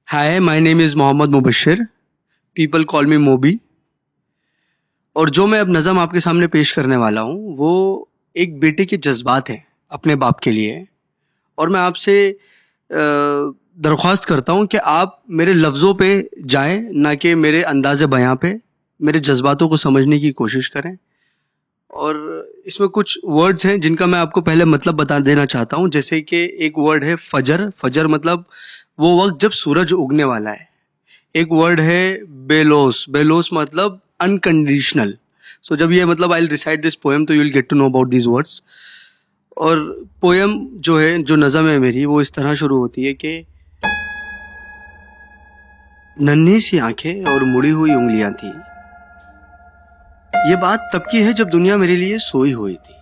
Hi, my name is Mohammad Mubashir. People call me Mobi. और जो मैं अब नज़म आपके सामने पेश करने वाला हूँ वो एक बेटे के जज्बात हैं अपने बाप के लिए। और मैं आपसे दरख्वास्त करता हूँ कि आप मेरे लफ्ज़ों पे जाएं, ना कि मेरे अंदाज़े बयां पे। मेरे जज्बातों को समझने की कोशिश करें। और इसमें कुछ वर्ड्स हैं जिनका मैं आपको पहले मतलब बता देना चाहता हूँ। जैसे कि एक वर्ड है फजर। फजर मतलब वो वक्त जब सूरज उगने वाला है। एक वर्ड है बेलोस। बेलोस मतलब अनकंडीशनल। सो जब ये मतलब I will recite this poem तो you will get to know about these words. और पोएम जो है, जो नज़म है मेरी, वो इस तरह शुरू होती है कि नन्ही सी आंखें और मुड़ी हुई उंगलियां थी। ये बात तब की है जब दुनिया मेरे लिए सोई हुई थी।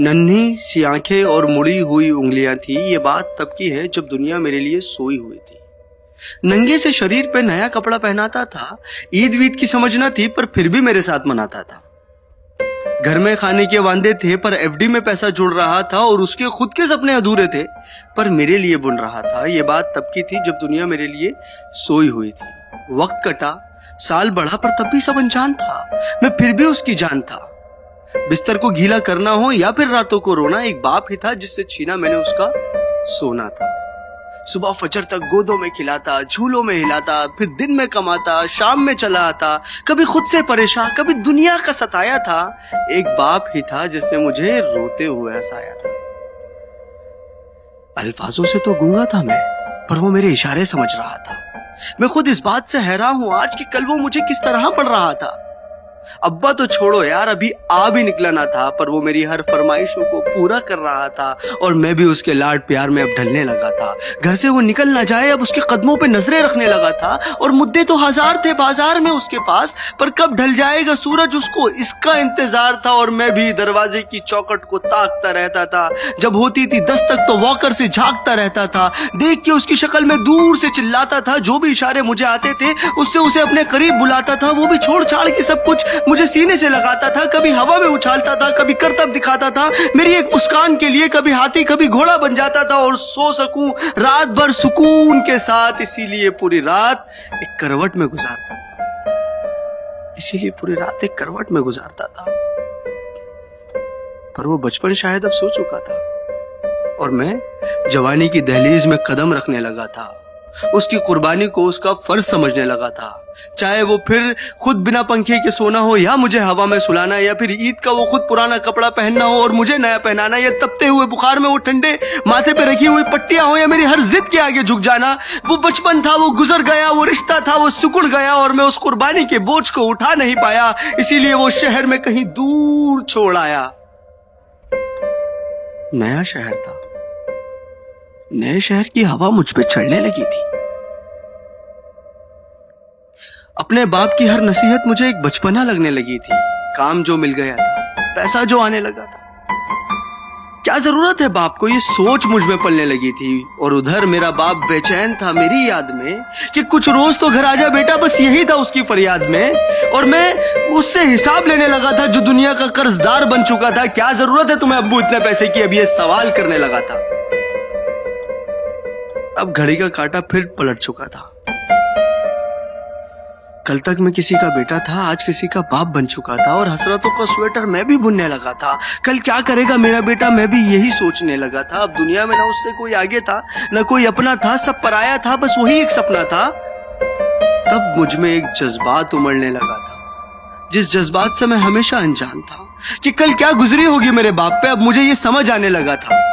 नन्ही सी आंखें और मुड़ी हुई उंगलियां थी। ये बात तब की है जब दुनिया मेरे लिए सोई हुई थी। नंगे से शरीर पे नया कपड़ा पहनाता था। ईद वीद की समझ न थी पर फिर भी मेरे साथ मनाता था। घर में खाने के वांदे थे पर एफडी में पैसा जुड़ रहा था। और उसके खुद के सपने अधूरे थे पर मेरे लिए बुन रहा था। ये बात तब की थी जब दुनिया मेरे लिए सोई हुई थी। वक्त कटा, साल बढ़ा, पर तब भी सब अनजान था। मैं फिर भी उसकी जान था। बिस्तर को गीला करना हो या फिर रातों को रोना, एक बाप ही था जिससे छीना मैंने उसका सोना था। सुबह फजर तक गोदों में खिलाता, झूलों में हिलाता, फिर दिन में कमाता, शाम में चला आता। कभी खुद से परेशान, कभी दुनिया का सताया था। एक बाप ही था जिसने मुझे रोते हुए हंसाया था। अल्फाजों से तो गूंगा था मैं, पर वो मेरे इशारे समझ रहा था। मैं खुद इस बात से हैरान हूं आज कि कल वो मुझे किस तरह पढ़ रहा था। अब्बा तो छोड़ो यार, अभी आ भी निकला ना था, पर वो मेरी हर फरमाइशों को पूरा कर रहा था। और मैं भी उसके लाड प्यार में अब ढलने लगा था। घर से वो निकल ना जाए, अब उसके कदमों पे नजरें रखने लगा था। और मुद्दे तो हजार थे बाजार में उसके पास, पर कब ढल जाएगा सूरज उसको इसका इंतजार था। और मैं भी दरवाजे की चौखट को ताकता रहता था। जब होती थी दस्तक तो वॉकर से झांकता रहता था। देख के उसकी शक्ल में दूर से चिल्लाता था। जो भी इशारे मुझे आते थे उससे उसे अपने करीब बुलाता था। वो भी छोड़ छाड़ के सब कुछ मुझे सीने से लगाता था। कभी हवा में उछालता था, कभी करतब दिखाता था मेरी एक मुस्कान के लिए। कभी हाथी कभी घोड़ा बन जाता था। और सो सकूं रात भर सुकून के साथ, इसीलिए पूरी रात एक करवट में गुजारता था। इसीलिए पूरी रात एक करवट में गुजारता था। पर वो बचपन शायद अब सो चुका था और मैं जवानी की दहलीज में कदम रखने लगा था। उसकी कुर्बानी को उसका फर्ज समझने लगा था। चाहे वो फिर खुद बिना पंखे के सोना हो, या मुझे हवा में सुलाना, या फिर ईद का वो खुद पुराना कपड़ा पहनना हो और मुझे नया पहनाना, या तपते हुए बुखार में वो ठंडे माथे पे रखी हुई पट्टियां हो, या मेरी हर जिद के आगे झुक जाना। वो बचपन था, वो गुजर गया। वो रिश्ता था, वो सिकुड़ गया। और मैं उस कुर्बानी के बोझ को उठा नहीं पाया। इसीलिए वो शहर में कहीं दूर छोड़ आया। नया शहर था। नए शहर की हवा मुझ पे चढ़ने लगी थी। अपने बाप की हर नसीहत मुझे एक बचपना लगने लगी थी। काम जो मिल गया था, पैसा जो आने लगा था, क्या जरूरत है बाप को, ये सोच मुझ में पलने लगी थी। और उधर मेरा बाप बेचैन था मेरी याद में कि कुछ रोज तो घर आजा बेटा, बस यही था उसकी फरियाद में। और मैं उससे हिसाब लेने लगा था जो दुनिया का कर्जदार बन चुका था। क्या जरूरत है तुम्हें अब्बू इतने पैसे की, अब ये सवाल करने लगा था। अब घड़ी का कांटा फिर पलट चुका था। कल तक मैं किसी का बेटा था, आज किसी का बाप बन चुका था। और हसरतों का स्वेटर मैं भी बुनने लगा था। कल क्या करेगा मेरा बेटा, मैं भी यही सोचने लगा था। अब दुनिया में ना उससे कोई आगे था, ना कोई अपना था, सब पराया था, बस वही एक सपना था। तब मुझ में एक जज्बात उमड़ने लगा था, जिस जज्बात से मैं हमेशा अनजान था कि कल क्या गुजरी होगी मेरे बाप पे। अब मुझे ये समझ आने लगा था।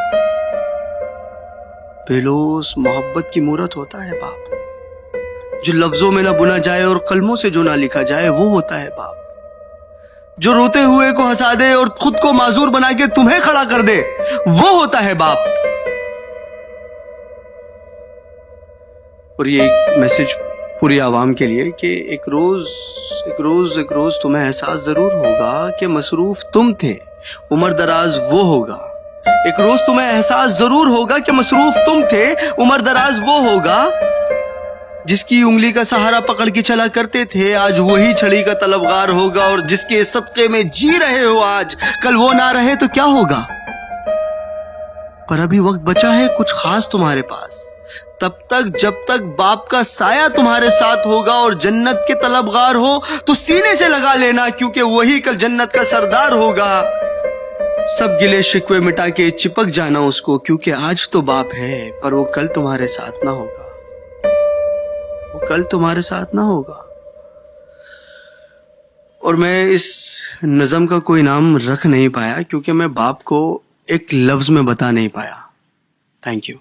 बेलोस मोहब्बत की मूरत होता है बाप, जो लफ्जों में ना बुना जाए और कलमों से जो ना लिखा जाए, वो होता है बाप। जो रोते हुए को हंसा दे और खुद को माजूर बना के तुम्हें खड़ा कर दे, वो होता है बाप। और ये एक मैसेज पूरी आवाम के लिए कि एक रोज तुम्हें एहसास जरूर होगा कि मसरूफ तुम थे, उम्र दराज वो होगा। एक रोज तुम्हें एहसास जरूर होगा कि मसरूफ तुम थे, उम्र दराज वो होगा। जिसकी उंगली का सहारा पकड़ के चला करते थे, आज वही छड़ी का तलबगार होगा। और जिसके सदके में जी रहे हो आज, कल वो ना रहे तो क्या होगा। पर अभी वक्त बचा है कुछ खास तुम्हारे पास। तब तक जब तक बाप का साया तुम्हारे साथ होगा और जन्नत के तलबगार हो तो सीने से लगा लेना, क्योंकि वही कल जन्नत का सरदार होगा। सब गिले शिकवे मिटा के चिपक जाना उसको, क्योंकि आज तो बाप है पर वो कल तुम्हारे साथ ना होगा, वो कल तुम्हारे साथ ना होगा। और मैं इस नज़म का कोई नाम रख नहीं पाया क्योंकि मैं बाप को एक लफ्ज में बता नहीं पाया। Thank you.